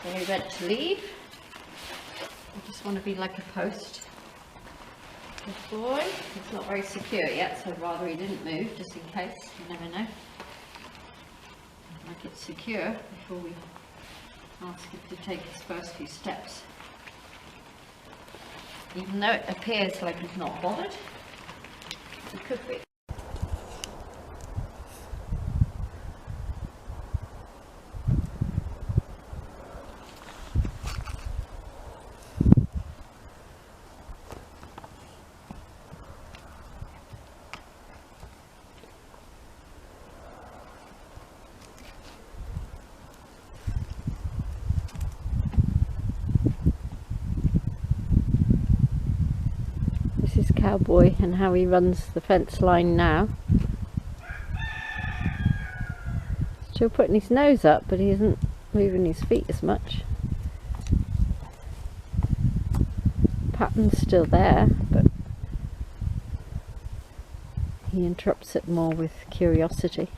Very ready to leave. I just want to be like a post. Good boy. It's not very secure yet, so I'd rather he didn't move, just in case. You never know. I'd like it secure before we ask him to take his first few steps. Even though it appears like he's not bothered, he could be. This is Cowboy and how he runs the fence line now. Still putting his nose up, but he isn't moving his feet as much. Pattern's still there, but he interrupts it more with curiosity.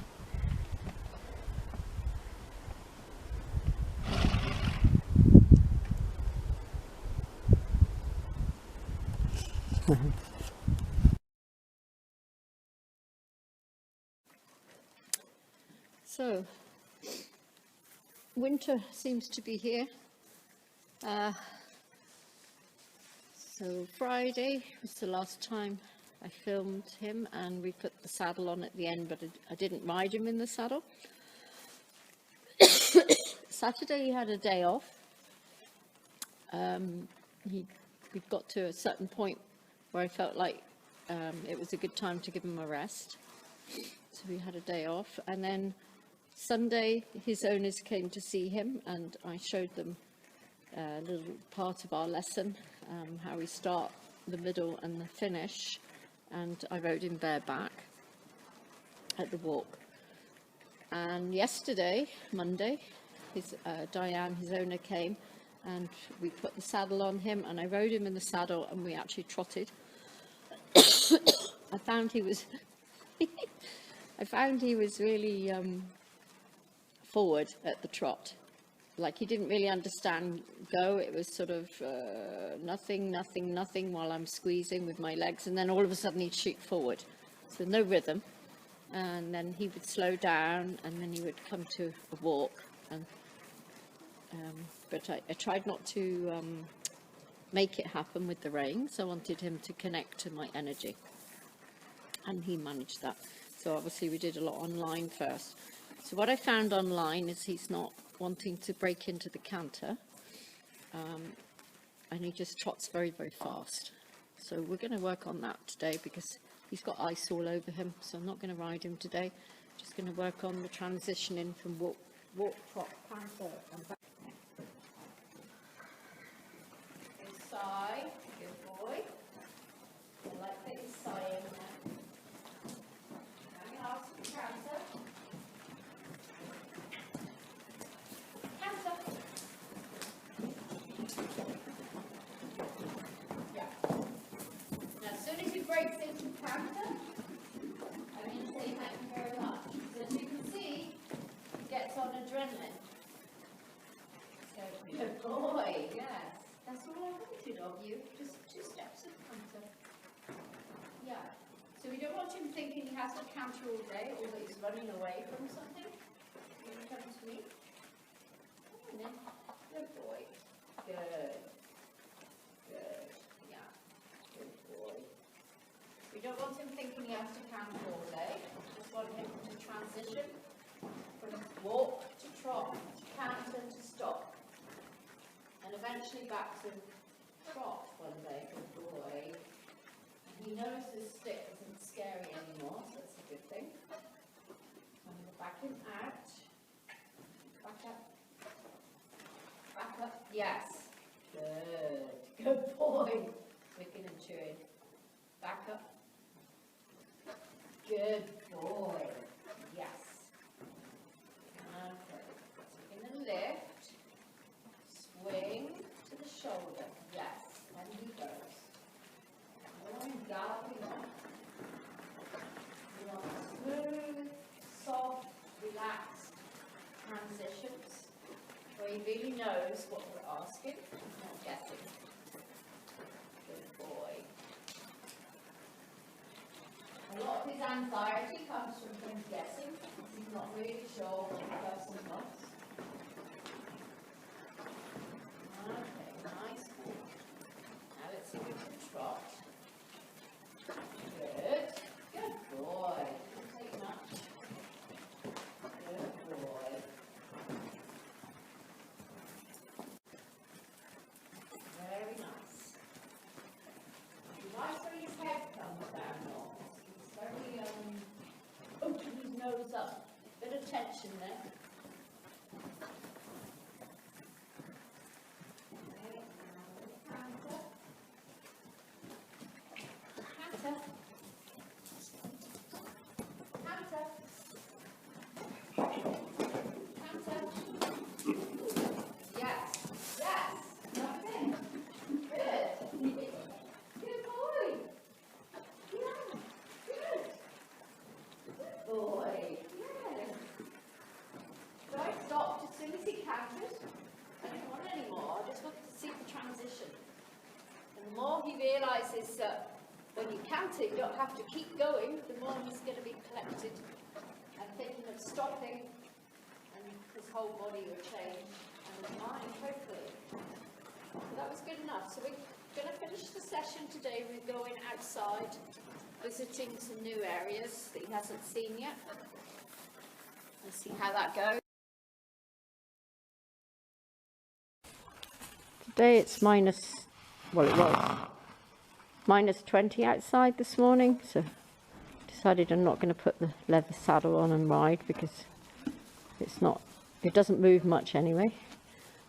So, winter seems to be here. So Friday was the last time I filmed him, and we put the saddle on at the end, but I didn't ride him in the saddle. Saturday he had a day off. We got to a certain point where I felt like it was a good time to give him a rest. So we had a day off, and then Sunday his owners came to see him, and I showed them a little part of our lesson, how we start, the middle and the finish, and I rode him bareback at the walk. And yesterday, Monday, Diane, his owner, came and we put the saddle on him, and I rode him in the saddle and we actually trotted. I found he was really forward at the trot. Like, he didn't really understand go. It was sort of nothing, nothing, nothing while I'm squeezing with my legs, and then all of a sudden he'd shoot forward. So no rhythm. And then he would slow down, and then he would come to a walk. And but I tried not to make it happen with the reins. I wanted him to connect to my energy, and he managed that. So obviously we did a lot online first. So what I found online is he's not wanting to break into the canter, and he just trots very, very fast. So we're going to work on that today, because he's got ice all over him, so I'm not going to ride him today. Just going to work on the transitioning from walk, trot, canter, and back. Good sigh, good boy. I like that he's sighing there. Now ask for canter. Canter. Yeah. Now as soon as he breaks into canter, I'm going to say thank you very much. So as you can see, he gets on adrenaline. So, good boy, yes. That's all I wanted of you. Just 2 steps of canter. Yeah. So we don't want him thinking he has to canter all day, or that he's running away from something. When he comes to me. Come on then. Good boy. Good. Good. Yeah. Good boy. We don't want him thinking he has to canter all day. Just want him to transition from walk to trot, to canter to stop, and eventually back to trot one day. Good boy. And he knows this stick isn't scary anymore, so that's a good thing. I'm going to back him out. Back up. Back up. Yes. Good. Good boy. Licking and chewing. Back up. Good boy. Yes. Okay. Taking a lift. Swing to the shoulder. Yes. And he goes. Galloping on. We want smooth, soft, relaxed transitions. he really knows what we're asking. He's not guessing. Good boy. A lot of his anxiety comes from him guessing, because he's not really sure what the person wants. Okay, nice walk. Now let's see if we can trot. Good. Good boy. Don't take much. Good boy. Very nice. He likes when his head comes down more. He's very open his nose up. Bit of tension there. Realises that when you canter, you don't have to keep going, the more he's going to be collected and thinking of stopping, and his whole body will change, and his mind, hopefully. So that was good enough. So we're going to finish the session today with going outside, visiting some new areas that he hasn't seen yet. Let's see how that goes. Today it's minus 20 outside this morning, so decided I'm not going to put the leather saddle on and ride because it doesn't move much anyway.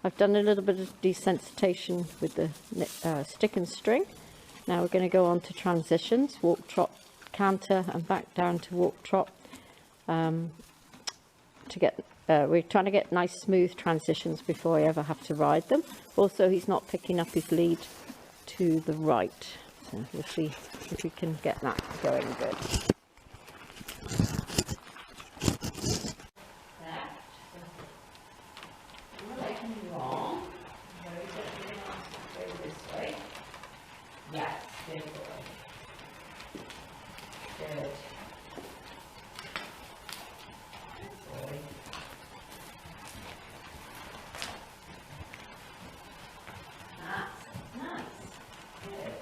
I've done a little bit of desensitization with the stick and string. Now we're going to go on to transitions, walk, trot, canter, and back down to walk, trot. We're trying to get nice smooth transitions before I ever have to ride them. Also, he's not picking up his lead to the right. So we'll see if we can get that going good. Long. Very gently go this way. Yes, good boy. Good. Good boy. That's nice. Good.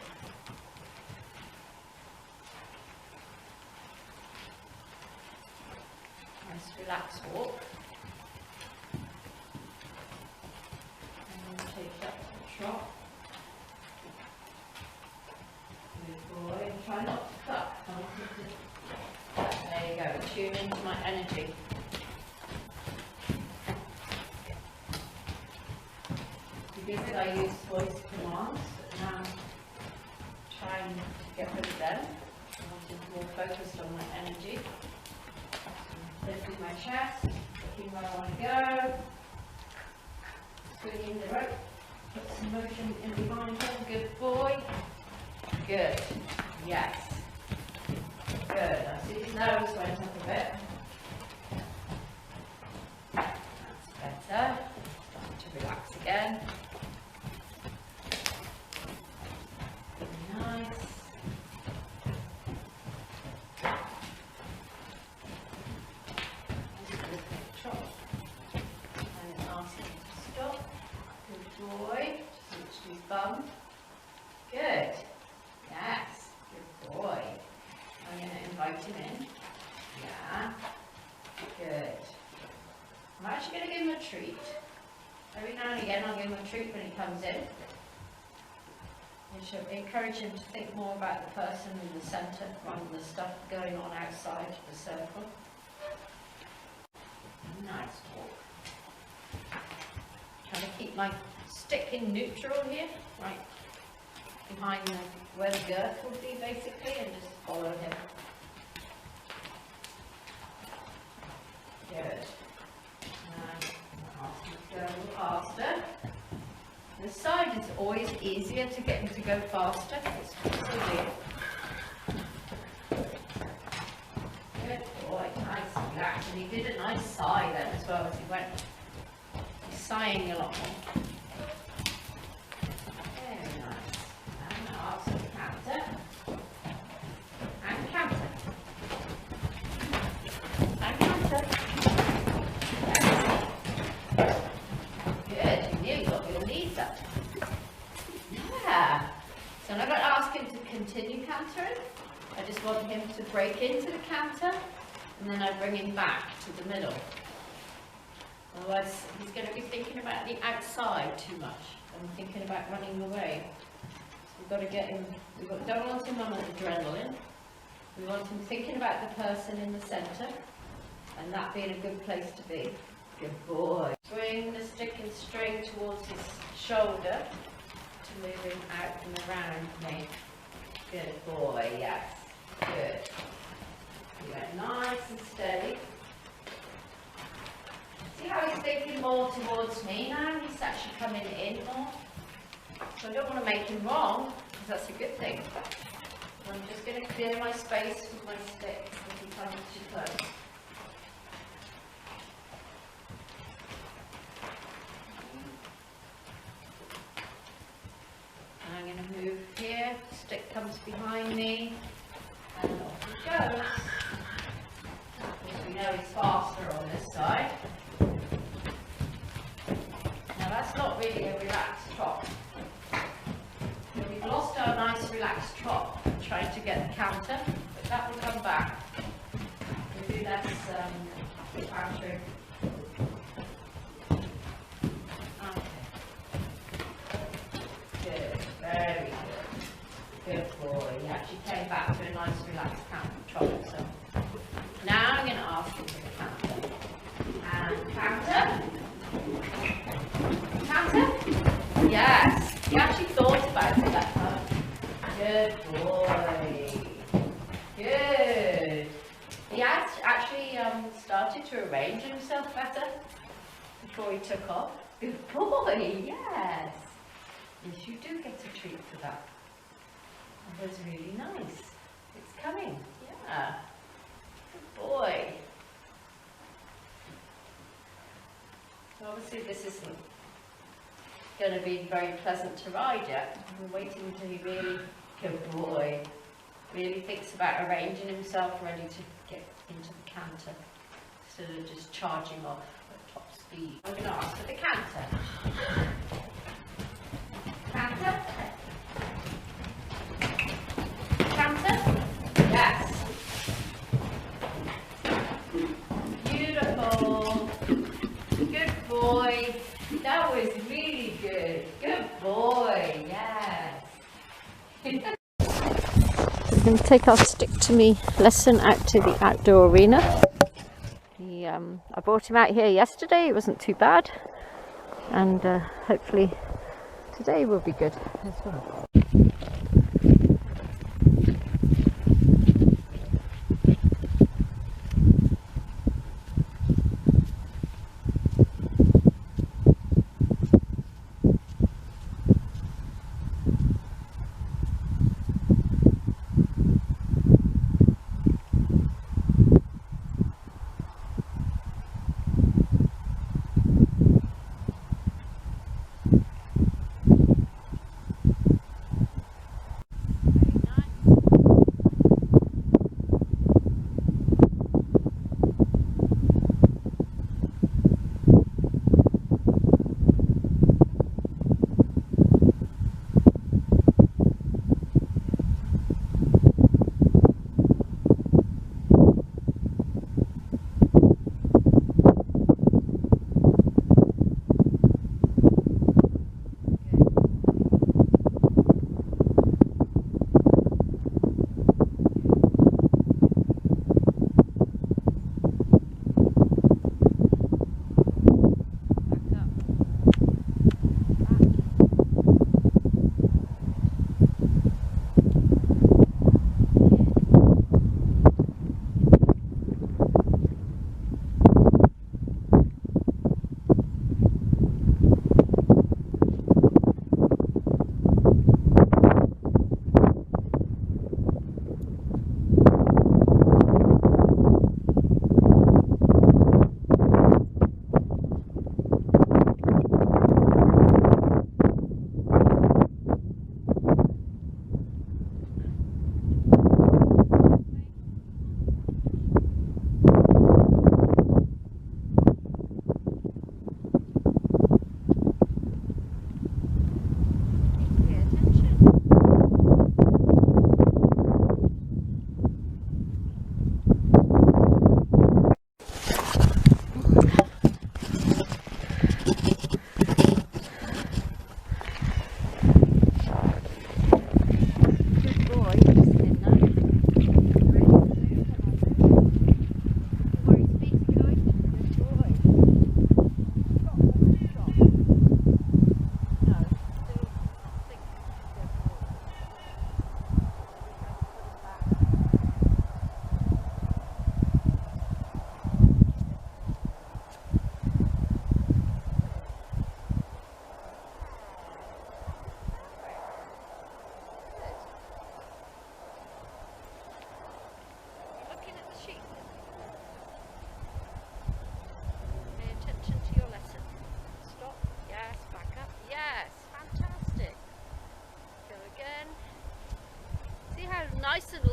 Nice relaxed walk. And then take that to the trot. Good boy. And try not to cut. There you go. Tune into my energy. Because I use voice commands, but now I'm trying to get rid of them. I want to be more focused on my energy. Lifting my chest, looking where I want to go. Swinging the rope. Put some motion in behind him. Good boy. Good. Yes. Good. I see his nose went up a bit. That's better. Starting to relax again. Nice. Trot. And ask him to stop. Good boy. Just reach his bum. Good. Yes. Good boy. I'm going to invite him in. Yeah. Good. I'm actually going to give him a treat. Every now and again I'll give him a treat when he comes in. I should encourage him to think more about the person in the centre rather than the stuff going on outside the circle. Nice walk. Trying to keep my stick in neutral here, right behind where the girth would be basically, and just follow him. Good. Now, ask him to go a little faster. This side is always easier to get him to go faster. It's easier. Good boy, nice relax. And he did a nice sigh then as well as he went. He sighing a lot more. Very nice. And also canter. And canter. And canter. Yes. Good, you nearly got your knees up. Yeah. So I'm not going to ask him to continue cantering. I just want him to break into the canter, and then I bring him back to the middle. Otherwise, he's going to be thinking about the outside too much and thinking about running away. So we've got to get him, don't want him on adrenaline. We want him thinking about the person in the centre, and that being a good place to be. Good boy. Swing the stick and string towards his shoulder to move him out and around me. Good boy, yes. Good. You went nice and steady. See how he's thinking more towards me now? He's actually coming in more. So I don't want to make him wrong, because that's a good thing. I'm just going to clear my space with my stick if he comes too close. I'm going to move here, stick comes behind me, and off he goes. Of course we know he's faster on this side. Now that's not really a relaxed trot. So we've lost our nice relaxed trot trying to get the counter, but that will come back. We'll do less countering. Very good. Good boy. He actually came back to a nice relaxed trot. So now I'm going to ask him for the counter. And counter. Counter. Yes. He actually thought about it that time. Good boy. Good. He had actually started to arrange himself better before he took off. Good boy. Yes. Yes, you do get a treat for that. That was really nice. It's coming. Yeah. Good boy. So obviously this isn't going to be very pleasant to ride yet. We're waiting until he really, good boy, really thinks about arranging himself ready to get into the canter instead of just charging off at top speed. I'm going to ask for the canter. Canter? Canter? Yes. Beautiful. Good boy. That was really good. Good boy. Yes. We're going to take our stick to me lesson out to the outdoor arena. I brought him out here yesterday. It wasn't too bad. And hopefully today will be good as well.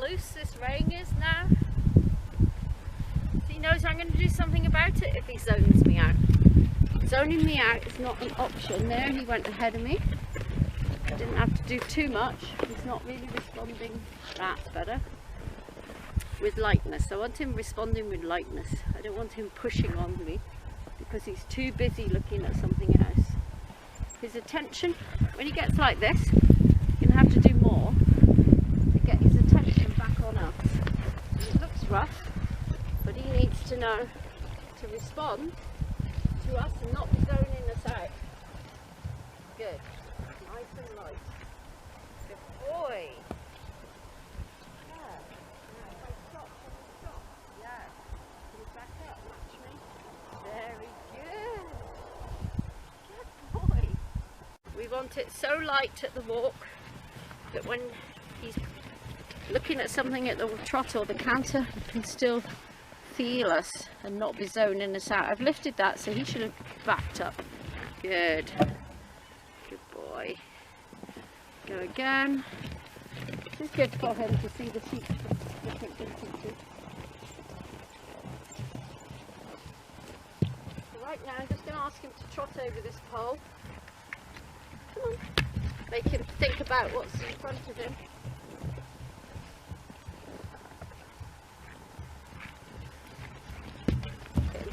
loose this ring is now. He knows I'm going to do something about it if he zones me out. Zoning me out is not an option. There he went ahead of me. I didn't have to do too much. He's not really responding. That's better. With lightness. I want him responding with lightness. I don't want him pushing on me because he's too busy looking at something else. His attention, when he gets like this, you're going to have to do more to get his attention back on us. It looks rough, but he needs to know to respond to us and not be zoning us out. Good. Nice and light. Good boy. Yeah. Now if I stop, can you stop? Yeah. Can you back up, match me? Very good. Good boy. We want it so light at the walk that when he's looking at something at the trot or the canter, he can still feel us and not be zoning us out. I've lifted that, so he should have backed up. Good. Good boy. Go again. This is good for him to see the sheep different distances. So right now I'm just going to ask him to trot over this pole. Come on. Make him think about what's in front of him.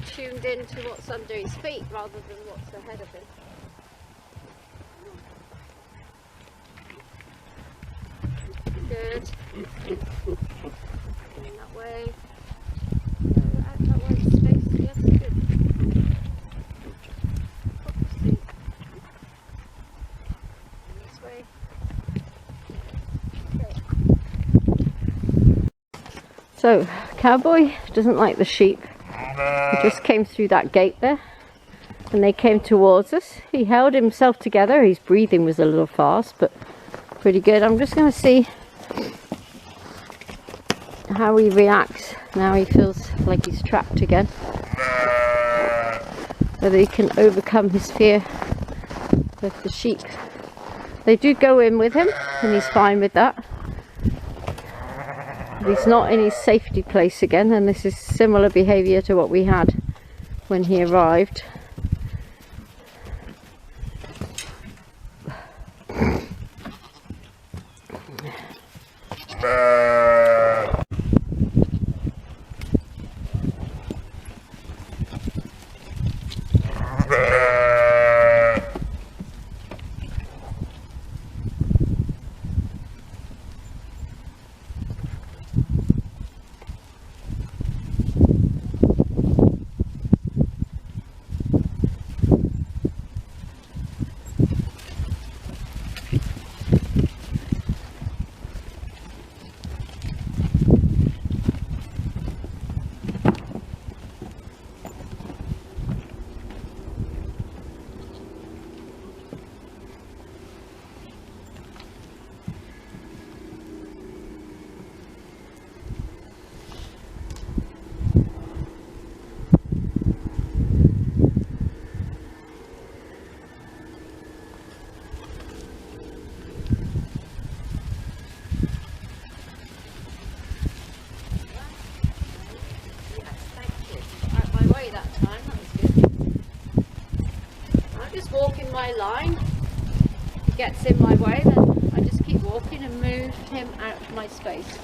Tuned into what's under his feet rather than what's ahead of him. Good. In that way. Out that way, space. Yes, good. This way. Okay. So, Cowboy doesn't like the sheep. He just came through that gate there and they came towards us. He held himself together. His breathing was a little fast, but pretty good. I'm just going to see how he reacts now he feels like he's trapped again. Whether he can overcome his fear of the sheep. They do go in with him and he's fine with that. He's not in his safety place again, and this is similar behaviour to what we had when he arrived. Walking my line, he gets in my way, then I just keep walking and move him out of my space.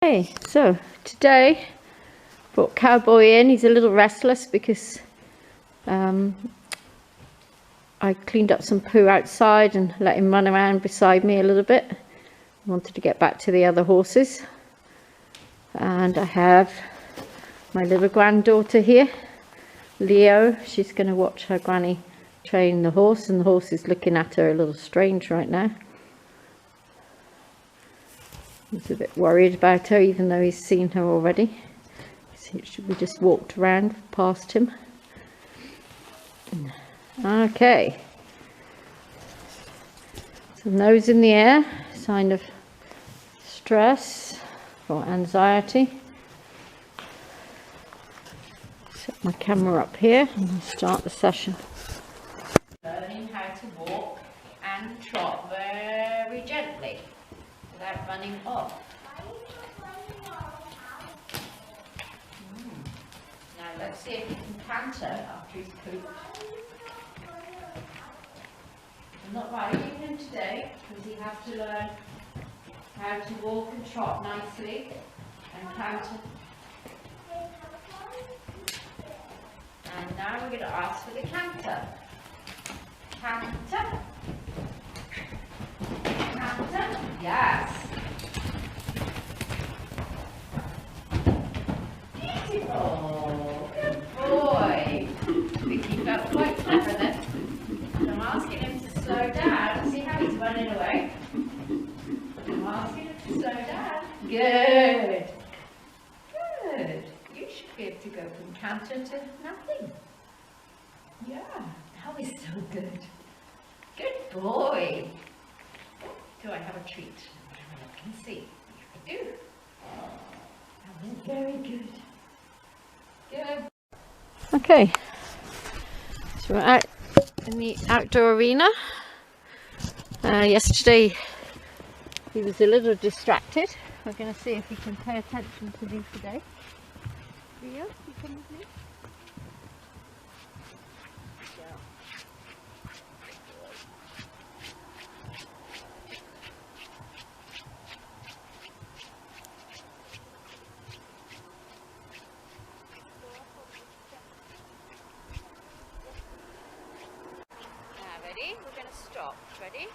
Okay, so today brought Cowboy in. He's a little restless because I cleaned up some poo outside and let him run around beside me a little bit. I wanted to get back to the other horses. And I have my little granddaughter here, Leo. She's going to watch her granny train the horse, and the horse is looking at her a little strange right now. He's a bit worried about her, even though he's seen her already. We just walked around past him. Okay. So nose in the air, sign of stress or anxiety. Set my camera up here and start the session. Learning how to walk and trot very gently without running off. Now let's see if he can canter after he's pooped. I'm not riding him today because he has to learn how to walk and trot nicely and canter. And now we're going to ask for the canter. Canter. Canter. Yes. Beautiful. Good boy. I think he felt quite clever then. I'm asking him to slow down. See how he's running away? I'm asking him to slow down. Good. Good. You should be able to go from canter to nothing. Yeah. That was so good. Good boy. Do I have a treat? I can see. I do. That was very good. Good. Okay. So we're out in the outdoor arena. Yesterday he was a little distracted. We're going to see if he can pay attention to me today. Rio, you come with me? Ready? We're going to stop. Ready?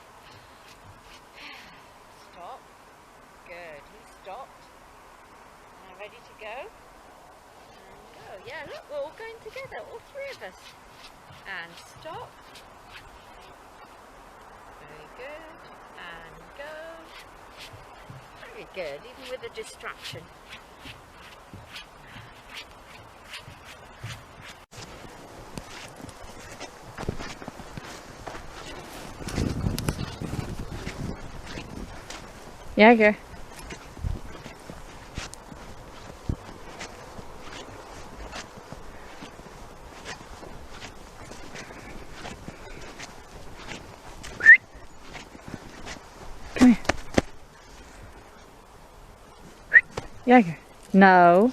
Stop. Good. He stopped. Now ready to go? And go. Yeah, look, we're all going together, all three of us. And stop. Very good. And go. Very good, even with a distraction. Jäger. Come here. Jäger. No.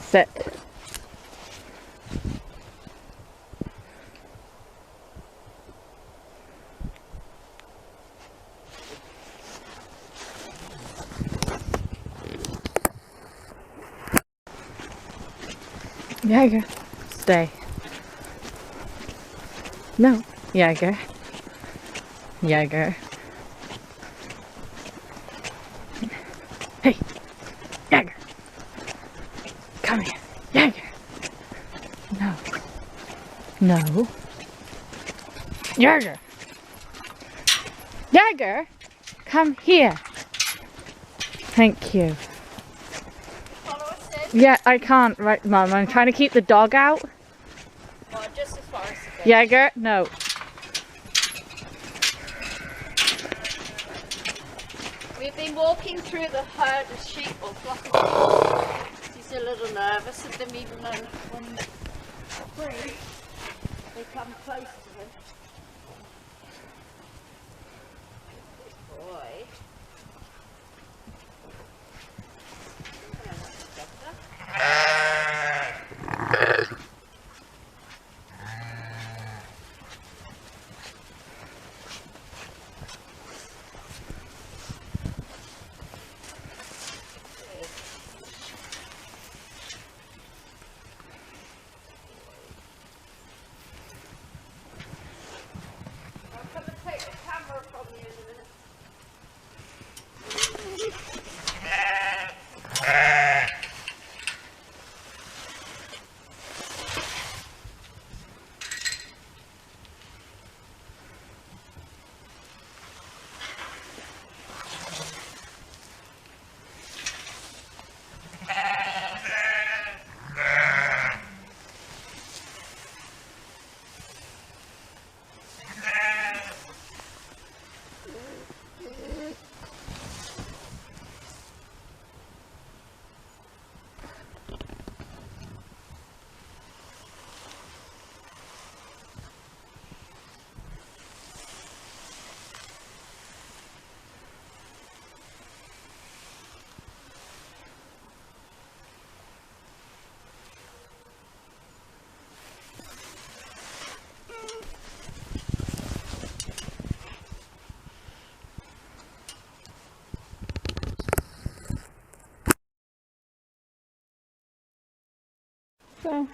Sit. Jäger, stay. No, Jäger. Jäger. Hey, Jäger. Come here, Jäger. No. No. Jäger. Jäger, come here. Thank you. Yeah, I can't, right, Mum. I'm trying to keep the dog out. Well, just as far as the gate. Jäger, no. We've been walking through the herd of sheep or flock of sheep. He's a little nervous of them, even though when he's free, they come close to him. Good boy. So,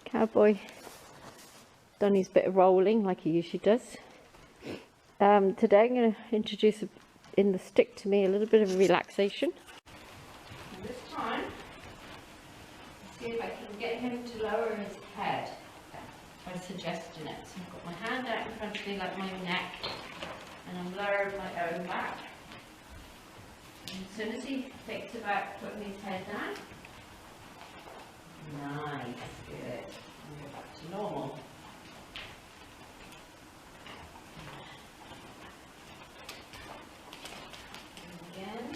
Cowboy done his bit of rolling like he usually does. Today I'm going to introduce in the stick to me a little bit of relaxation. And this time, see if I can get him to lower his head by suggesting it. So I've got my hand out in front of me like my neck, and I'm lowering my own back. And as soon as he thinks about putting his head down, nice, good. And go back to normal. Again.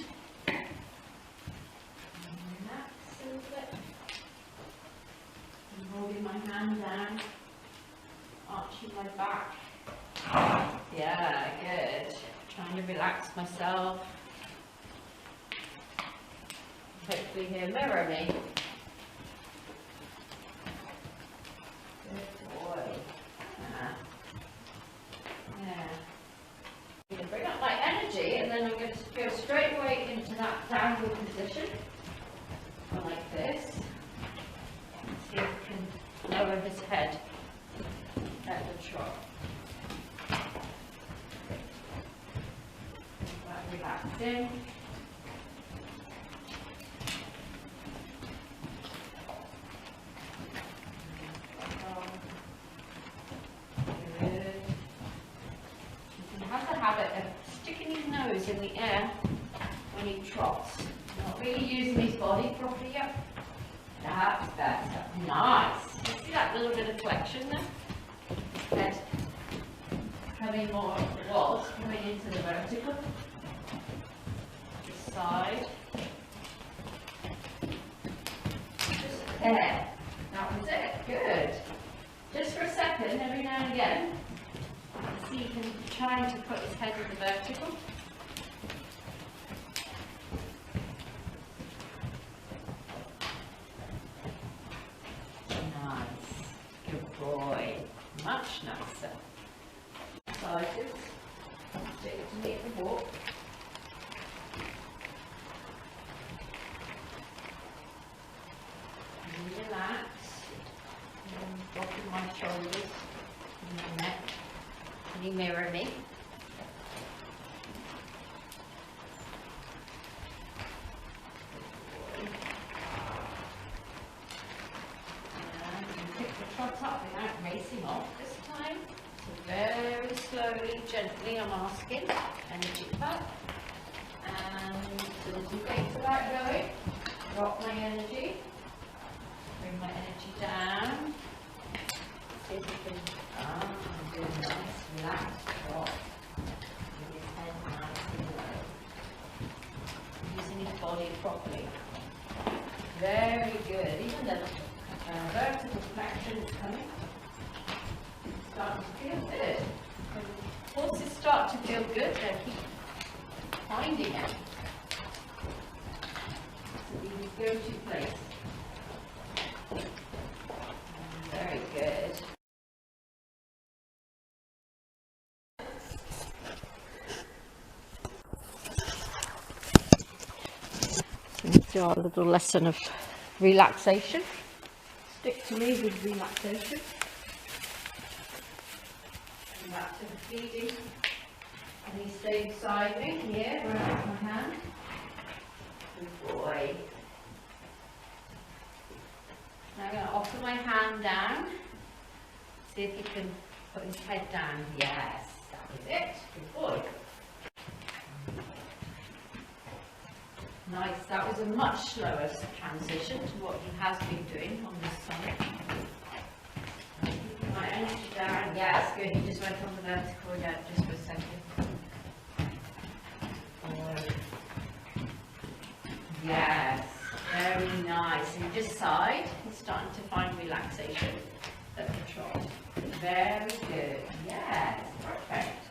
And relax a little bit. I'm holding my hand down, arching my back. Yeah, good. Trying to relax myself. Hopefully he'll mirror me. Good boy. Yeah. I'm going to bring up my energy, and then I'm going to go straight away into that downward position. Like this. See if I can lower his head at the trot. Relaxing. Good. You can have the habit of sticking his nose in the air when he trots. Not really using his body properly yet. That's better. Nice. You see that little bit of flexion there? Head coming more towards, coming into the vertical. This side. Just there. That was it. Good. Just for a second, every now and again, see he can try to put his head in the vertical. Nice. Good boy. Much nicer. Excited. Take it to meet the walk. And relax. And rocking my shoulders and my neck. Can you mirror me? And you can pick the trot up without racing off this time. So very slowly, gently, I'm asking. Energy up. And as soon as you think about going, drop my energy. Bring my energy down. See if you can do a nice relaxed drop. With his head nice and low. Using his body properly. Very good. Even the vertical flexion is coming. It's starting to feel good. When horses start to feel good, they keep finding it. So his go-to place. Very good. So let's do our little lesson of relaxation. Stick to me with relaxation. And back to the feeding. And he stays beside me here, where I have my hand. Good boy. Now I'm going to offer my hand down. See if he can put his head down. Yes, that was it. Good boy. Nice. That was a much slower transition to what he has been doing on this summit. Keeping my energy down. Yes, good. He just went on the vertical again just for a second. Yes. Very nice. And just side, he's starting to find relaxation at the trot. Very good. Yes, perfect.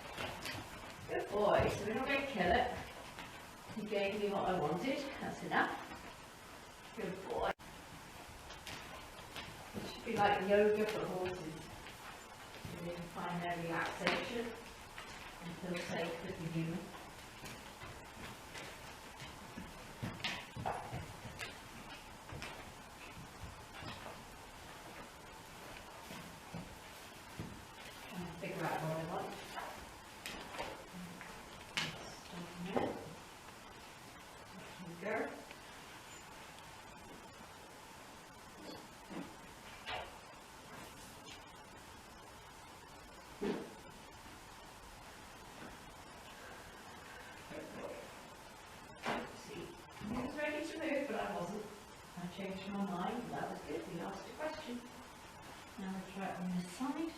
Good boy. So we're not going to kill it. He gave me what I wanted. That's enough. Good boy. It should be like yoga for horses. You can find their relaxation and feel safe with the human. changed my mind. That was good. We asked a question. Now we'll try it on this side.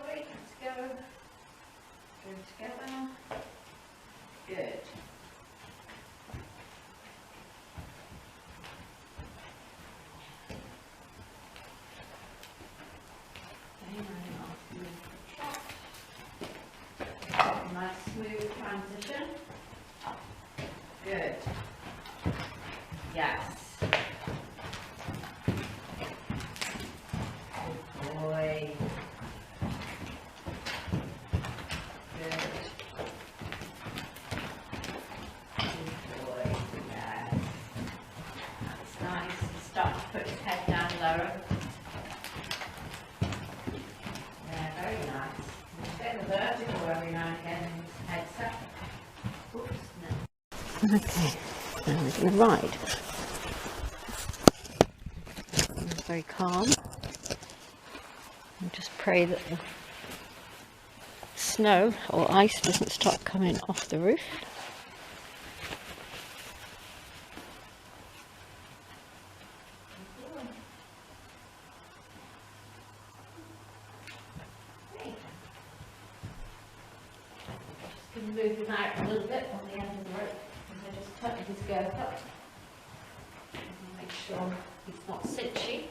Wait, let's go. Go together. Good. Nice smooth transition. Good. Yes. Good boy. Good. Good boy. Yes. That's nice. Start to put his head down lower. Yeah, very nice. Get the vertical every now and again in his head set. Oops, no. Okay, now we're going to ride. I'm very calm. And just pray that the snow or ice doesn't start coming off the roof. Move him out a little bit on the end of the rope, and I just tuck his girth up and make sure he's not cinchy.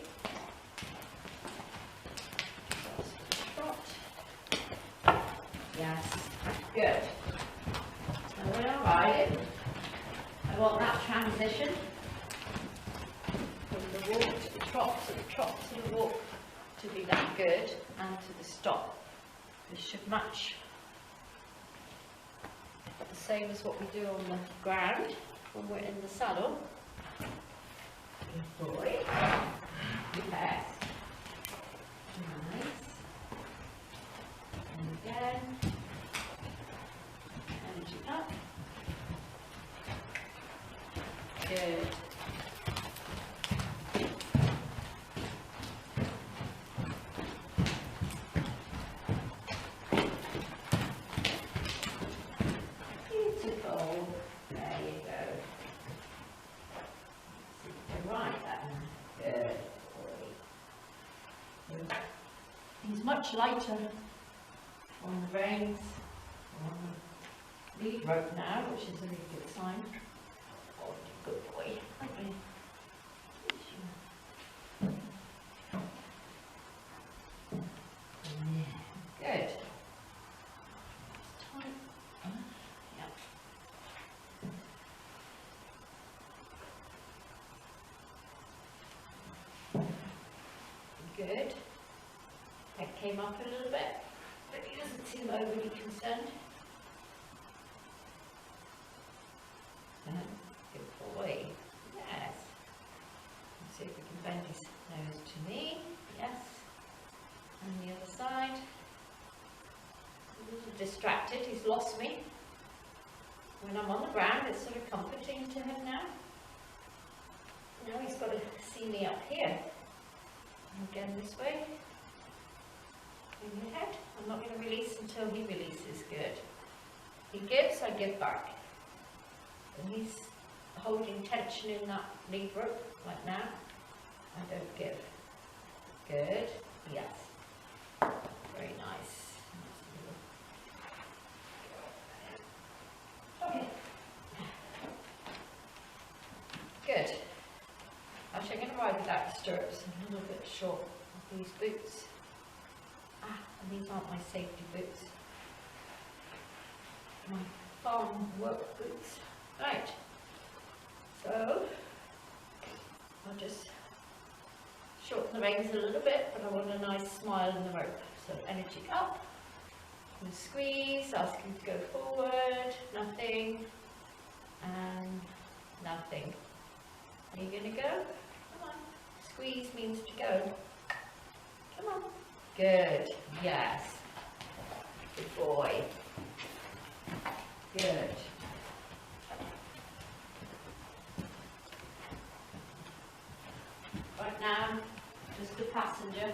Yes, good. Now when I'm riding, I want that transition from the walk to the trot, to the trot, to the walk to be that good, and to the stop. This should match the same as what we do on the ground when we're in the saddle. Good boy. Yes. Nice. And again. Energy up. Good. He's much lighter on the reins, on the lead rope now, which is a really good sign. Oh, good boy. Okay. Yeah. Good. Tight. Yeah. Good. That came up a little bit, but he doesn't seem overly concerned. Good boy. Yes. Let's see if we can bend his nose to me. Yes. And the other side. A little distracted. He's lost me. When I'm on the ground, it's sort of comforting to him now. Now he's got to see me up here. And again this way. In your head. I'm not going to release until he releases. Good. He gives, I give back. And he's holding tension in that lead rope like now. I don't give. Good. Yes. Very nice. Okay. Good. Actually, I'm going to ride without the stirrups. I'm a little bit short of these boots. And these aren't my safety boots. My farm work boots. Right. So, I'll just shorten the reins a little bit, but I want a nice smile in the rope. So, energy up. And squeeze, ask him to go forward. Nothing. And nothing. Are you going to go? Come on. Squeeze means to go. Come on. Good. Yes. Good boy. Good. Right now, just the passenger.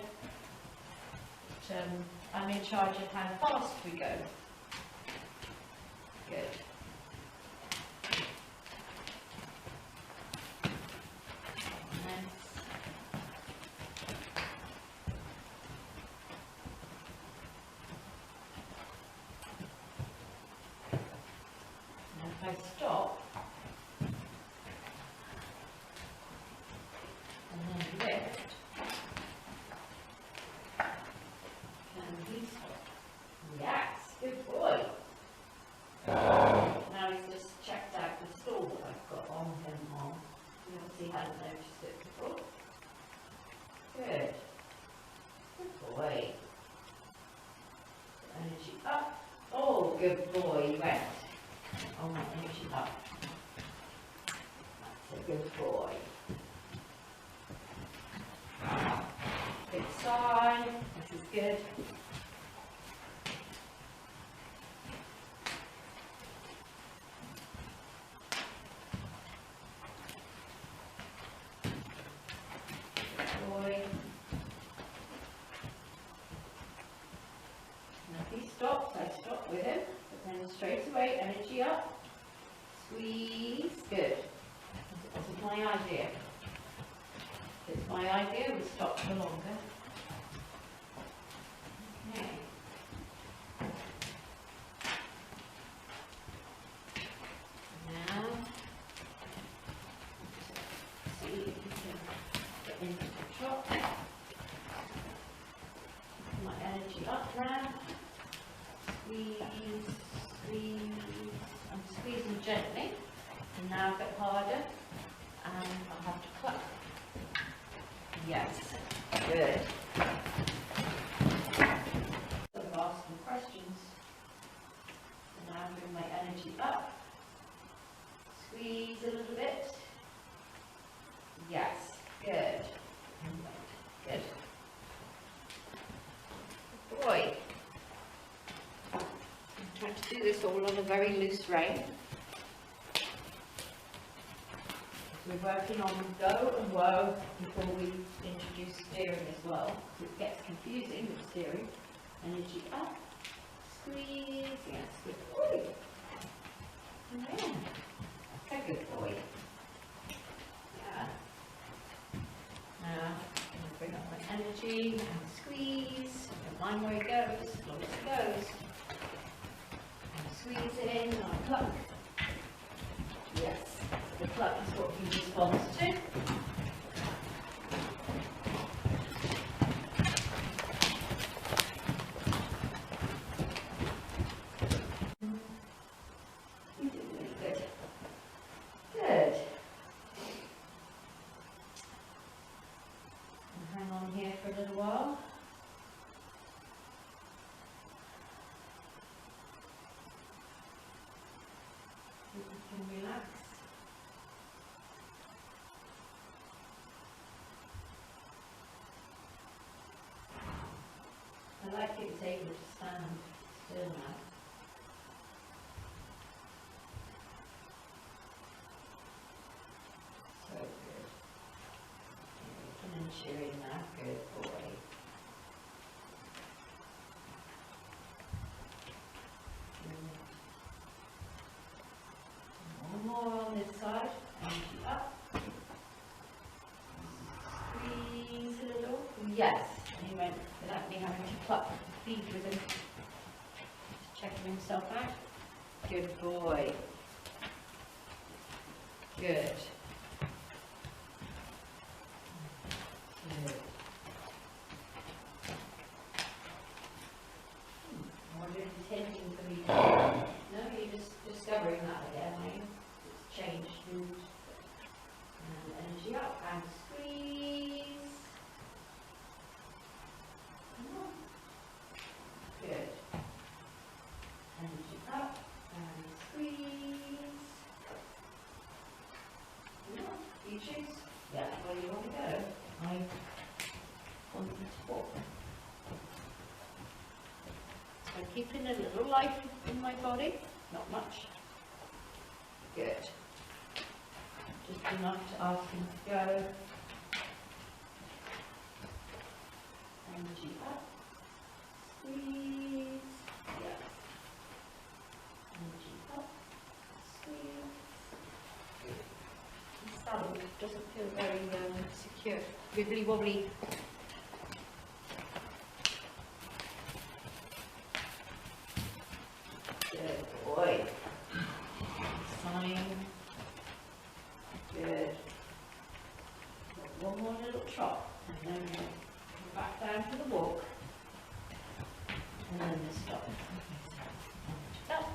But, I'm in charge of how fast we go. Good. Beautiful. Good. Good boy. Energy up. Oh, good boy, you went. Oh, my energy up. That's a good boy. Good side. This is good. Boy. Now if he stops, I stop with him, but then straight away, energy up, squeeze, good. This is my idea. If it's my idea, we stop for longer. Okay. Now, see if you can get into the trot. My energy up now. Squeeze, squeeze. I'm squeezing gently. And now a bit harder. And I'll have to cluck. Yes, good. Sort of asking questions. And now bring my energy up. Squeeze a little bit. Yes, good. Good. Good boy. I'm trying to do this all on a very loose rein. We're working on go and whoa before we introduce steering as well. It gets confusing with steering. Energy up, squeeze, yes, good boy. Yeah, that's a good boy. Yeah. Now, I'm going to bring up my energy and squeeze. I don't mind where it goes, as long as it goes. And squeeze it in, and I cluck. Yes. The cluck is what he responds to. You did really good. Good. And hang on here for a little while. You can relax. I like it was able to stand still now. So good. And then cheering now. Good boy. One more on this side. Energy up. Squeeze a little. Yes. And he went without me having to pluck the feed with him. Just checking himself out. Good boy. Good. Good. I wonder if he's hinting for me. No, you're just discovering that again, are you? It's changed, moved. And energy up and squeeze. Good. Energy up and squeeze. You choose? Yeah, where you want to go. I want you to walk. So keeping a little life in my body, not much. Good. Just enough to ask him to go. Energy up. Squeeze. Yes. Energy up. Squeeze. The saddle doesn't feel very secure. Wibbly wobbly. Good boy. Sign. Good. One more little trot, and then we'll come back down to the walk. And then we stop. Up.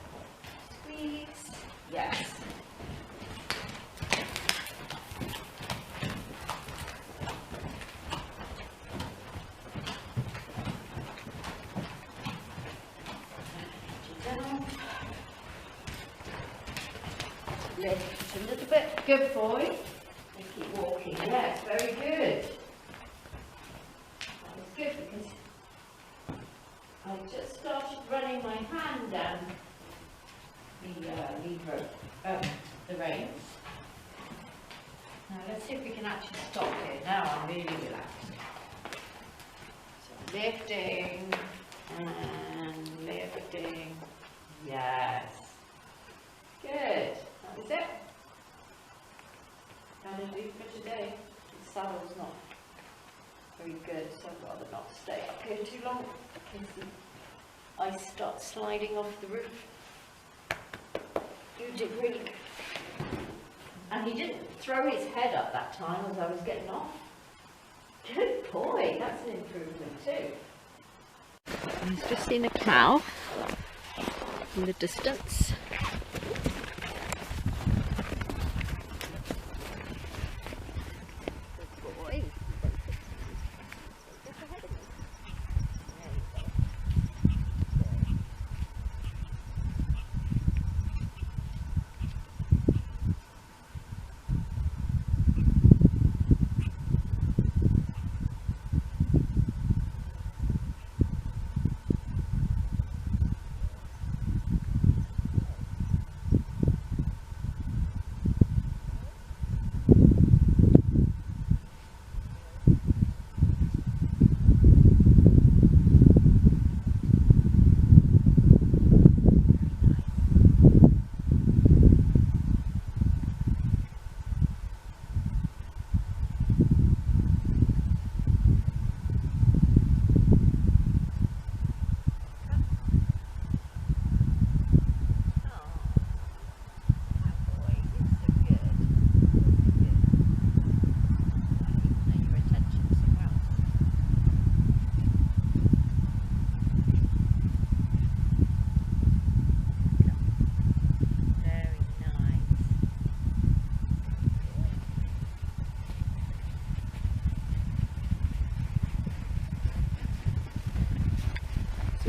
Squeeze. Yes. good boy. And keep walking. Yes, very good. That was good because I just started running my hand down the lead rope, the reins. Now let's see if we can actually stop here. Now I'm really relaxed. So lifting and lifting. Yes. Good. That was it. That'll do for today. The saddle's not very good, so I'd rather not stay up here too long in case the ice starts sliding off the roof. You did really good. And he didn't throw his head up that time as I was getting off. Good boy, that's an improvement too. I've just seen a cow in the distance.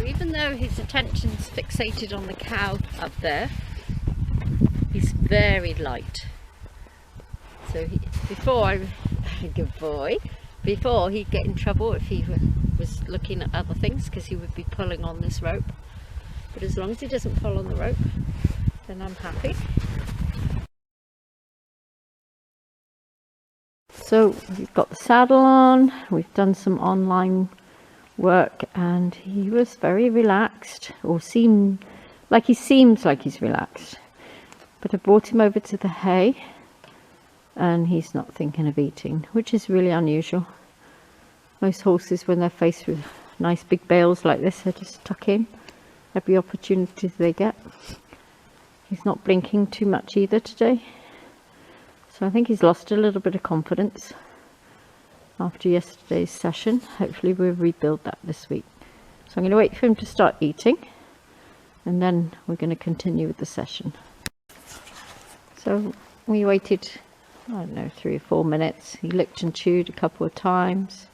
Even though his attention's fixated on the cow up there, he's very light. So good boy, before he'd get in trouble if he was looking at other things, because he would be pulling on this rope. But as long as he doesn't pull on the rope, then I'm happy. So we've got the saddle on, we've done some online work, and he was very relaxed, or seems like he's relaxed. But I brought him over to the hay and he's not thinking of eating, which is really unusual. Most horses, when they're faced with nice big bales like this, they just tuck in every opportunity they get. He's not blinking too much either today, so I think he's lost a little bit of confidence after yesterday's session. Hopefully we'll rebuild that this week. So I'm going to wait for him to start eating, and then we're going to continue with the session. So we waited, I don't know, 3 or 4 minutes. He licked and chewed a couple of times,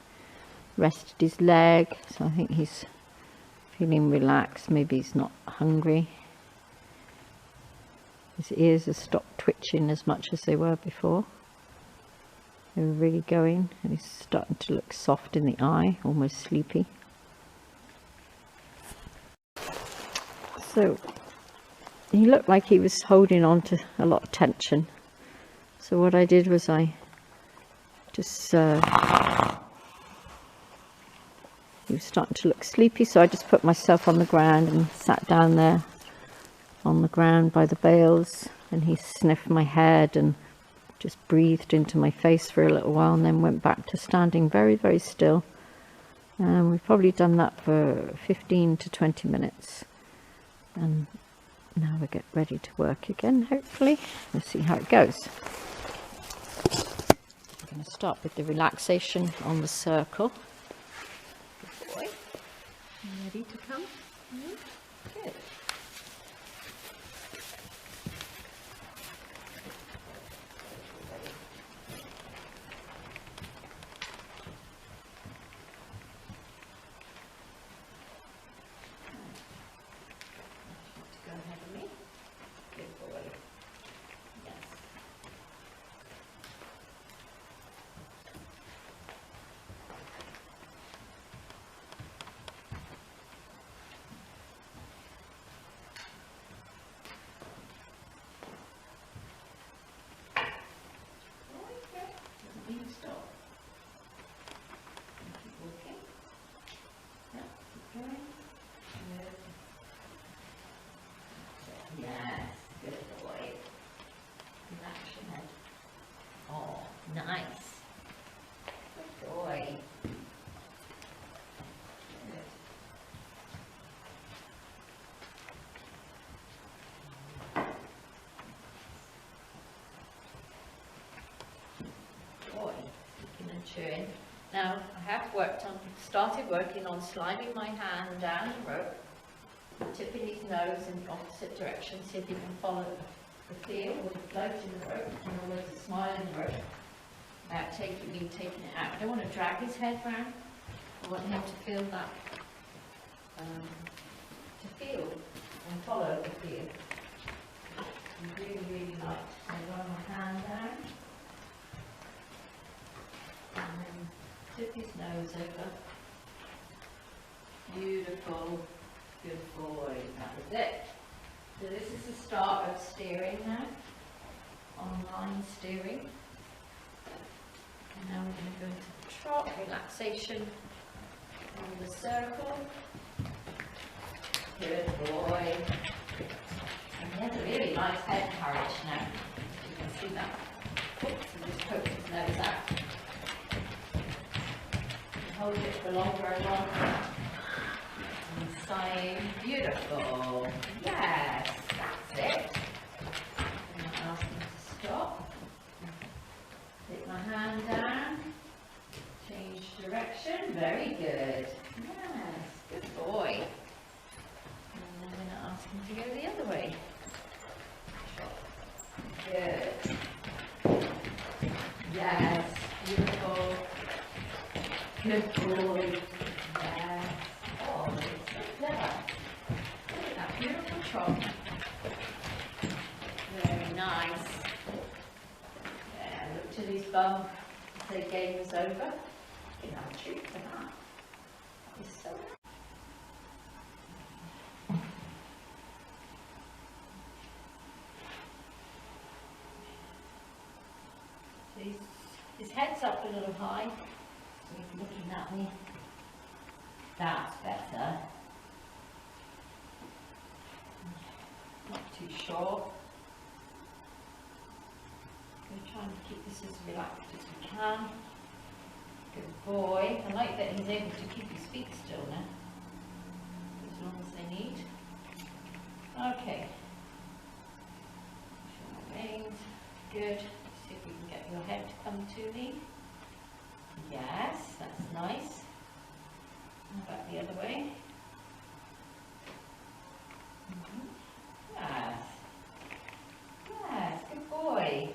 rested his leg, so I think he's feeling relaxed. Maybe he's not hungry. His ears have stopped twitching as much as they were before. They were really going, and he's starting to look soft in the eye, almost sleepy. So he looked like he was holding on to a lot of tension. So what I did was I just, he was starting to look sleepy, so I just put myself on the ground and sat down there on the ground by the bales, and he sniffed my head and just breathed into my face for a little while, and then went back to standing very, very still. And we've probably done that for 15 to 20 minutes. And now we get ready to work again, hopefully. We'll see how it goes. I'm going to start with the relaxation on the circle. Good boy. You ready to come? Good. chewing. Now, I have started working on sliding my hand down the rope, tipping his nose in the opposite direction, see if he can follow the feel or the float in the rope, in other words, the smile in the rope, without taking it out. I don't want to drag his head round. I want him to feel that, and follow the feel. I really, really like to run my hand down, and then tip his nose over. Beautiful, good boy, that was it. So this is the start of steering now, online steering. And now we're going to go into the trot, relaxation, in the circle. Good boy. And he has a really nice head carriage now. You can see that. Oops, and just poke his nose out. And hold it for longer and longer. And sighing. Beautiful. Yes, that's it. And I'll ask him to stop. Take my hand down. Change direction. Very good. Yes, good boy. And I'm going to ask him to go the other way. Good. Yes, beautiful. Good boy. Yes. Oh, it's so clever. Look at that beautiful trot. Very nice. Yeah, look to his bum. The game is over. You can have a treat for that. It's so nice. His head's up a little high, so he's looking at me. That's better. Not too short. We're trying to keep this as relaxed as we can. Good boy. I like that he's able to keep his feet still now, as long as they need. Okay. Show my reins. Good. See if we can get your head to come to me. Yes, that's nice. And back the other way. Yes. Yes, good boy.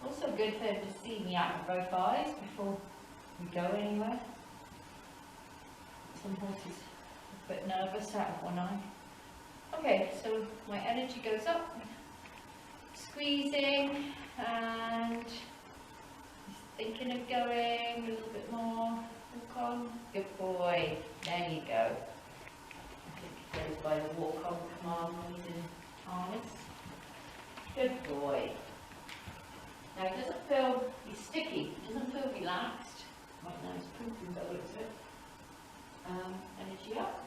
Also good for him to see me out of both eyes before we go anywhere. Some horses are a bit nervous out of one eye. Okay, so my energy goes up. Squeezing, and he's thinking of going a little bit more. Walk on. Good boy. There you go. I think he goes by the walk on command when he's in harness. Good boy. Now it doesn't feel, he's sticky, it doesn't feel relaxed. Right now he's pooping by the looks of it. Energy up.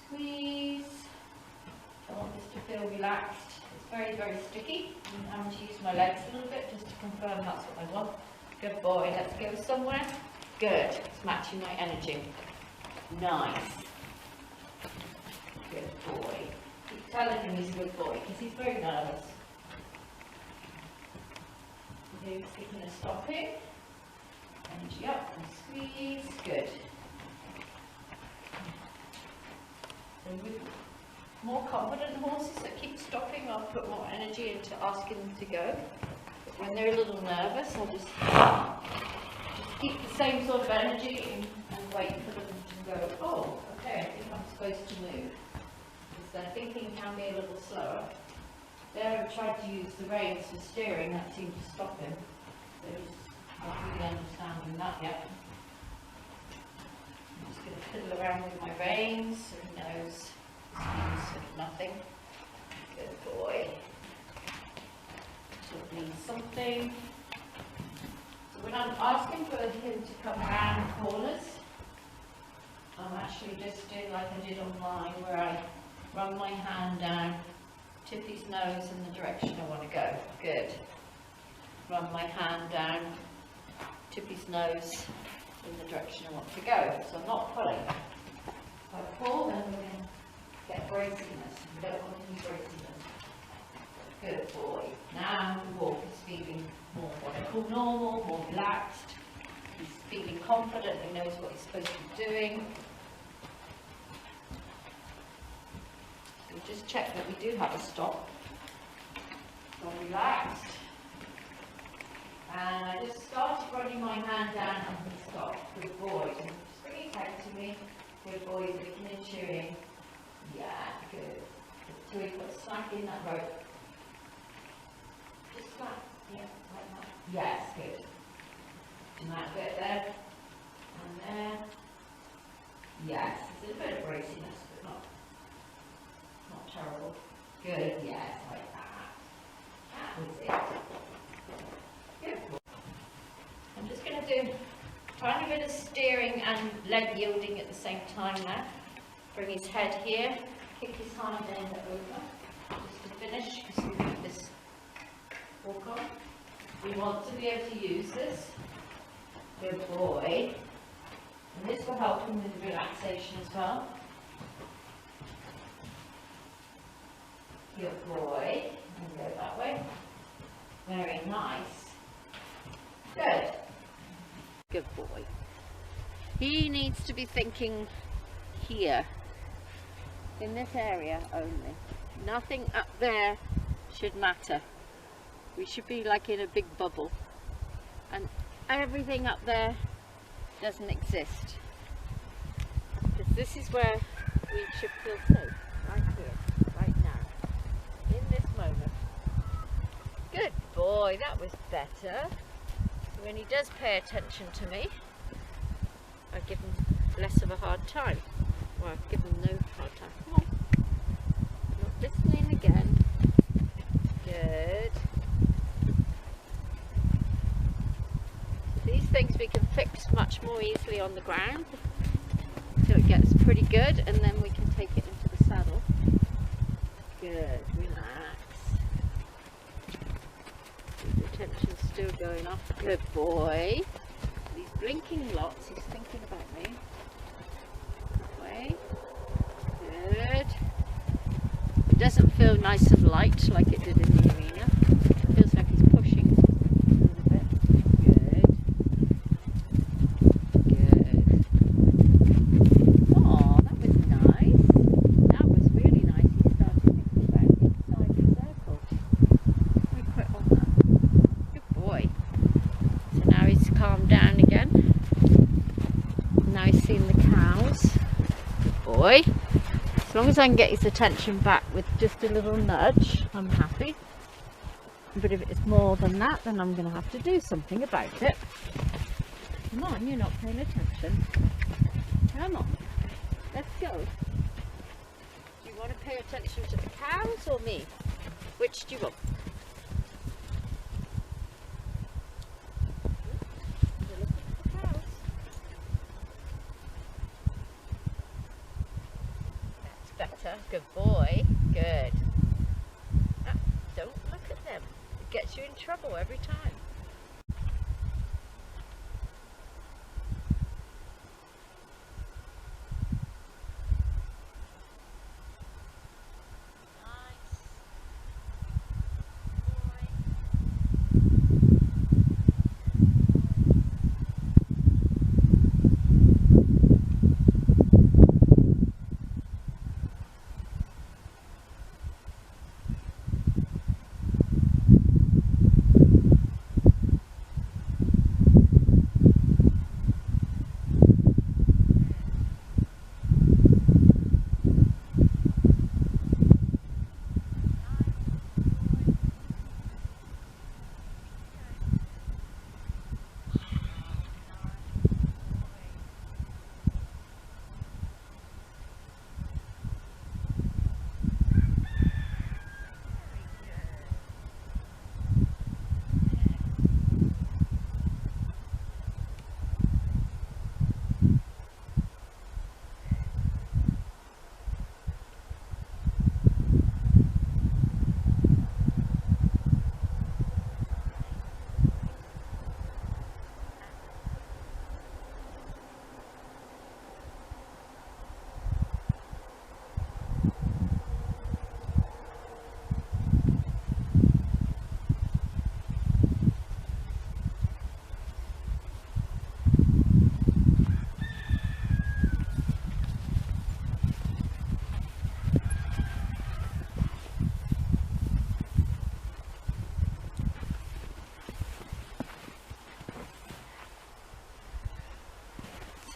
Squeeze. I want this to feel relaxed. It's very, very sticky. I'm going to use my legs a little bit just to confirm that's what I want. Good boy. Let's go somewhere. Good. It's matching my energy. Nice. Good boy. Keep telling him he's a good boy because he's very nervous. He's going to stop it. Energy up and squeeze. Good. So with more confident horses that keep stopping, I'll put more energy into asking them to go. But when they're a little nervous, I'll just keep the same sort of energy and wait for them to go, oh, okay, I think I'm supposed to move. Because their thinking can be a little slower. There I've tried to use the reins for steering, that seemed to stop him. So he's not really understanding that yet. I'm just going to fiddle around with my reins so he knows sort of nothing. Good boy. Should mean something. So when I'm asking for him to come around corners, I'm actually just doing like I did online, where I run my hand down, tip his nose in the direction I want to go. Good. Run my hand down, tip his nose in the direction I want to go. So I'm not pulling. If I pull, then we're going to get braciness. We don't want any braciness. Good boy. Now the walk is feeling more what I call normal, more relaxed. confident, he knows what he's supposed to be doing. We just check that we do have a stop. So relaxed. And I just started running my hand down and he stopped. Good boy. So just bring his head to me. Good boy, he's licking and chewing. Yeah, good. So we put slack in that rope. Just slack. Yeah, like that. Yes, good. And that bit there. And there. Yes, there's a bit of braciness, but not terrible. Good, yes, like that. That was it. Good. I'm just going to do a tiny bit of steering and leg yielding at the same time now. Bring his head here, kick his hind end over, just to finish, because we need this walk on. We want to be able to use this. Good boy. And this will help him with relaxation as well. Good boy. And go that way. Very nice. Good. Good boy. He needs to be thinking here, in this area only. Nothing up there should matter. We should be like in a big bubble. And everything up there doesn't exist. Because this is where we should feel safe. Right here, right now. In this moment. Good boy, that was better. When he does pay attention to me, I give him less of a hard time. Well, I give him no hard time. Come on. Not listening again. Good. These things we can fix much more easily on the ground till it gets pretty good, and then we can take it into the saddle. Good, relax. The tension's still going off. Good boy. He's blinking lots, he's thinking about me. That way. Good. It doesn't feel nice and light like it did in the arena. It feels like he's pushing a little bit. Good. Good. Oh, that was nice. That was really nice. He started thinking about inside the circle. Let me quit on that. Good boy. So now he's calmed down again. Now he's seen the cows. Good boy. As long as I can get his attention back with just a little nudge, I'm happy. But if it's more than that, then I'm going to have to do something about it. Come on, you're not paying attention. Come on, let's go. Do you want to pay attention to the cows or me? Which do you want? You're looking at the cows. Better. Good boy. Good. Ah, don't look at them. It gets you in trouble every time.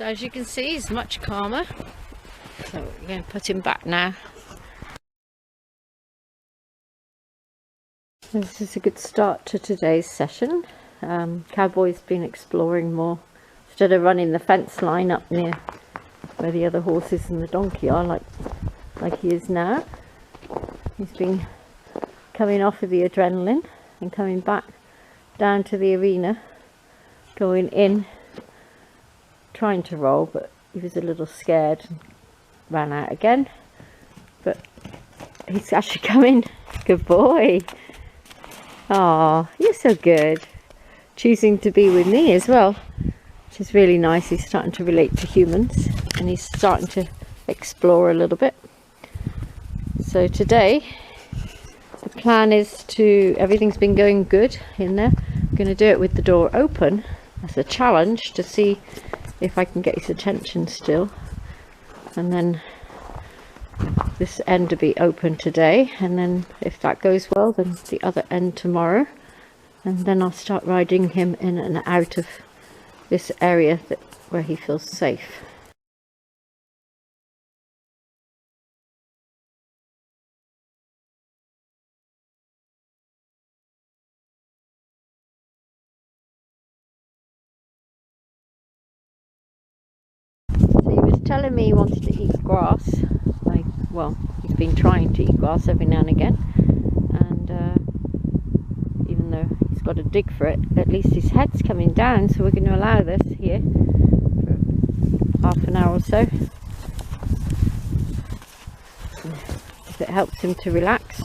So as you can see, he's much calmer. So we're going to put him back now. This is a good start to today's session. Cowboy's been exploring more. Instead of running the fence line up near where the other horses and the donkey are, like he is now, he's been coming off of the adrenaline and coming back down to the arena, going in, trying to roll, but he was a little scared and ran out again. But he's actually coming. Good boy. Oh, you're so good. Choosing to be with me as well, which is really nice. He's starting to relate to humans and he's starting to explore a little bit. So today the plan is to, everything's been going good in there. I'm going to do it with the door open as a challenge to see if I can get his attention still, and then this end to be open today, and then if that goes well, then the other end tomorrow, and then I'll start riding him in and out of this area where he feels safe. So he was telling me he wanted to eat grass. Well, he's been trying to eat grass every now and again, and even though he's got to dig for it, at least his head's coming down, so we're going to allow this here for half an hour or so. If it helps him to relax,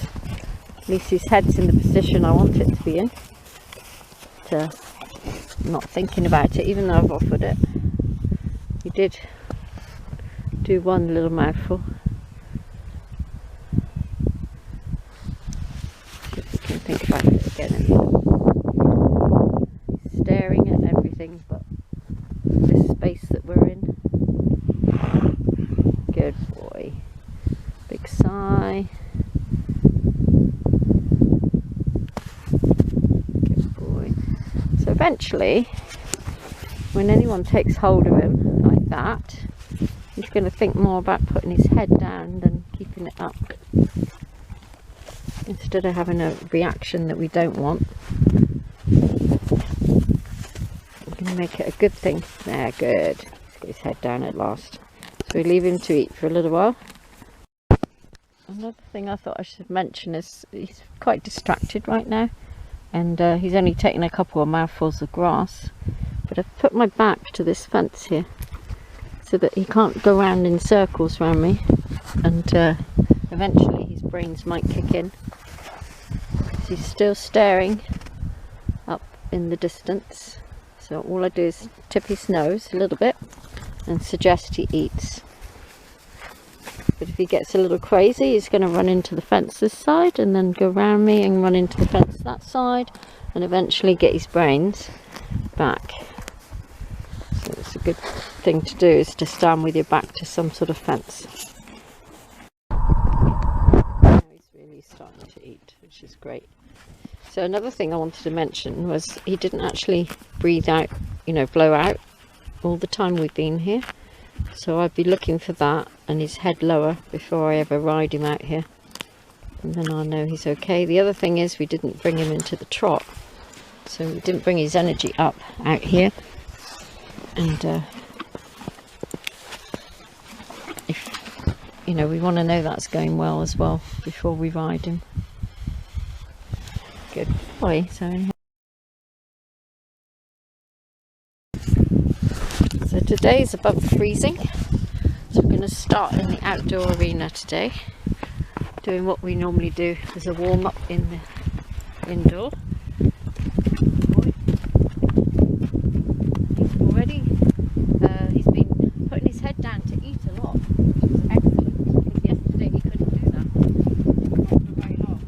at least his head's in the position I want it to be in, to not thinking about it, even though I've offered it. He did do one little mouthful. Think about it again. He's staring at everything but this space that we're in. Good boy. Big sigh. Good boy. So eventually, when anyone takes hold of him like that, he's going to think more about putting his head down than keeping it up. Instead of having a reaction that we don't want, we're going to make it a good thing. There, good. He's got his head down at last. So we leave him to eat for a little while. Another thing I thought I should mention is he's quite distracted right now, and he's only taken a couple of mouthfuls of grass. But I've put my back to this fence here so that he can't go round in circles around me, and eventually his brains might kick in. He's still staring up in the distance, so all I do is tip his nose a little bit and suggest he eats. But if he gets a little crazy, he's going to run into the fence this side and then go round me and run into the fence that side, and eventually get his brains back. So it's a good thing to do, is to stand with your back to some sort of fence. Now he's really starting to eat, which is great. So another thing I wanted to mention was he didn't actually breathe out, blow out all the time we've been here. So I'd be looking for that and his head lower before I ever ride him out here. And then I'll know he's okay. The other thing is we didn't bring him into the trot. So we didn't bring his energy up out here. And if, we want to know that's going well as well before we ride him. Good boy. So today's above freezing, so we're going to start in the outdoor arena today, doing what we normally do as a warm-up in the indoor. Already he's been putting his head down to eat a lot, which is excellent, because yesterday he couldn't do that. Not for very long.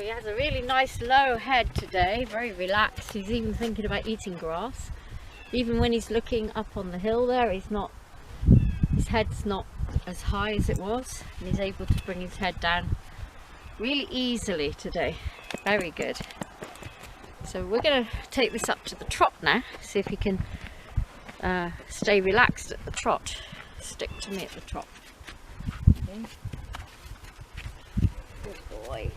he has a really nice low head today, very relaxed. He's even thinking about eating grass. Even when he's looking up on the hill there, his head's not as high as it was, and he's able to bring his head down really easily today. Very good. So we're going to take this up to the trot now, see if he can stay relaxed at the trot. Stick to me at the trot. Okay. Good boy.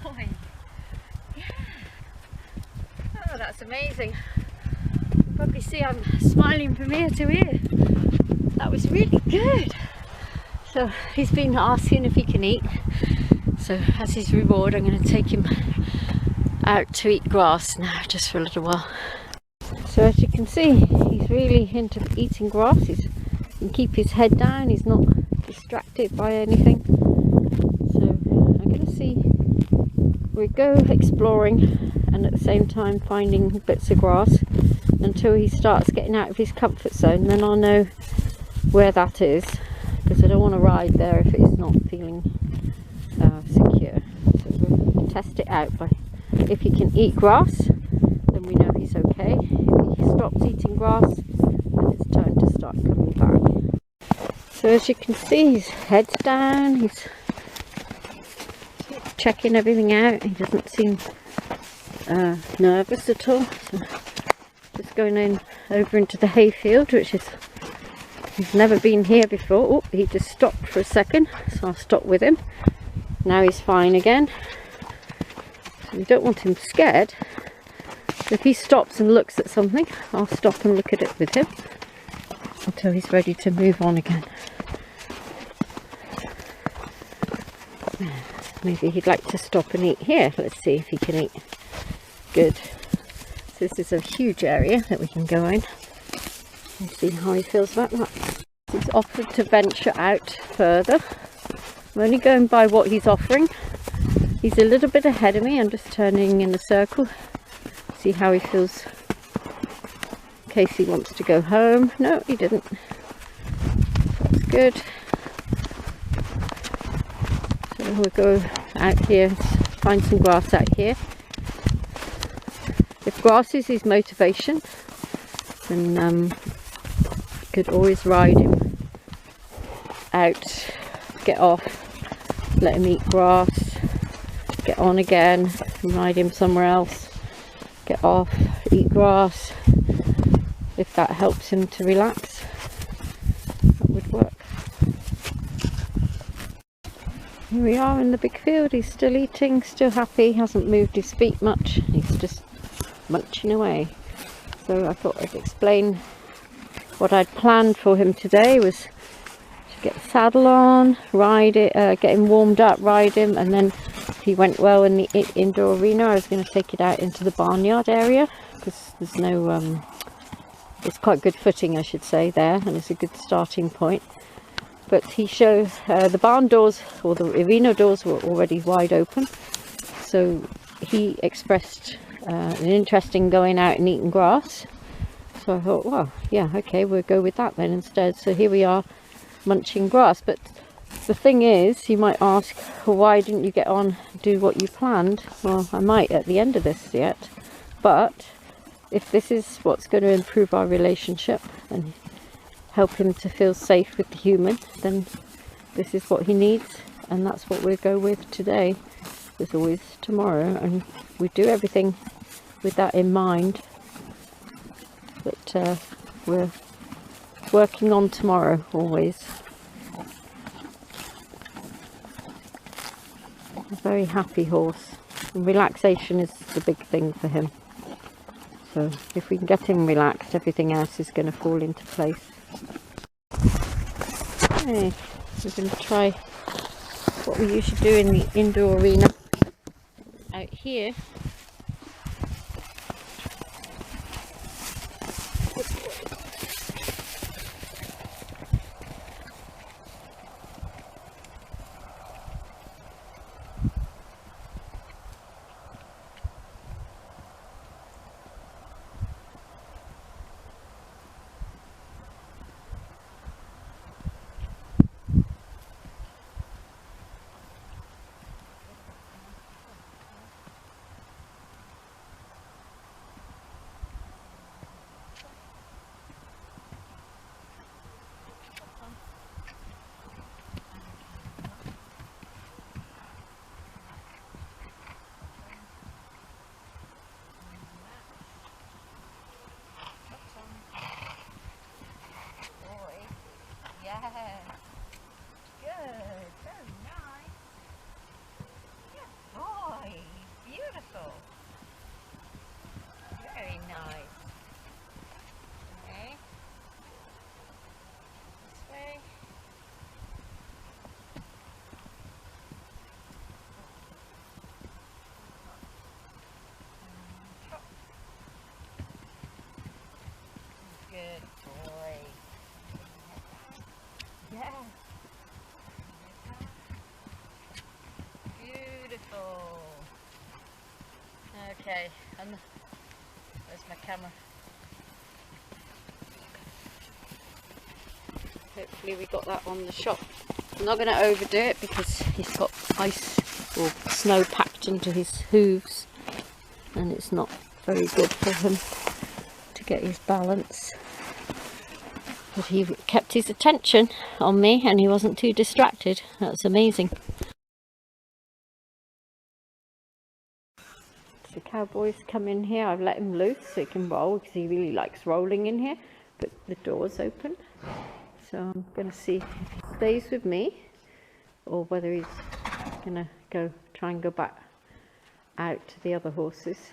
Boy. Yeah. Oh, that's amazing. You can probably see I'm smiling from ear to ear. That was really good. So he's been asking if he can eat. So as his reward, I'm going to take him out to eat grass now, just for a little while. So as you can see, he's really into eating grass. He can keep his head down. He's not distracted by anything. So I'm going to see. We go exploring and at the same time finding bits of grass until he starts getting out of his comfort zone. Then I'll know where that is, because I don't want to ride there if it's not feeling secure. So we'll test it out by if he can eat grass, then we know he's okay. If he stops eating grass, then it's time to start coming back. So as you can see, his head's down. He's checking everything out. He doesn't seem nervous at all. So just going in over into the hayfield, which is, he's never been here before. Oh, he just stopped for a second, so I'll stop with him. Now he's fine again. So we don't want him scared. If he stops and looks at something, I'll stop and look at it with him until he's ready to move on again. Maybe he'd like to stop and eat here. Let's see if he can eat. Good. So this is a huge area that we can go in and see how he feels about that. He's offered to venture out further. I'm only going by what he's offering. He's a little bit ahead of me. I'm just turning in a circle. See how he feels. In case he wants to go home. No, he didn't. That's good. We'll go out here, find some grass out here. If grass is his motivation, then could always ride him out, get off, let him eat grass, get on again, ride him somewhere else, get off, eat grass. If that helps him to relax, that would work. Here we are in the big field. He's still eating, still happy, hasn't moved his feet much. He's just munching away. So I thought I'd explain what I'd planned for him today was to get the saddle on, ride it, get him warmed up, ride him, and then if he went well in the indoor arena, I was going to take it out into the barnyard area, because there's no, it's quite good footing, I should say, there, and it's a good starting point. But he showed the barn doors, or the arena doors, were already wide open, so he expressed an interest in going out and eating grass. So I thought, well, yeah, okay, we'll go with that then instead. So here we are, munching grass. But the thing is, you might ask, well, why didn't you get on, do what you planned? Well, I might at the end of this yet. But if this is what's going to improve our relationship and help him to feel safe with the human, then this is what he needs. And that's what we'll go with today. There's always tomorrow. And we do everything with that in mind. But we're working on tomorrow always. A very happy horse. And relaxation is the big thing for him. So if we can get him relaxed, everything else is going to fall into place. Okay, we're going to try what we usually do in the indoor arena out here. Good, very nice. Good boy, beautiful. Very nice. Okay. This way. Good boy. Yeah. Beautiful. Okay, and there's my camera. Hopefully we got that on the shot. I'm not going to overdo it because he's got ice or snow packed into his hooves and it's not very good for him to get his balance. But he kept his attention on me and he wasn't too distracted. That's amazing. The cowboy's come in here. I've let him loose so he can roll because he really likes rolling in here. But the door's open. So I'm going to see if he stays with me or whether he's going to try and go back out to the other horses.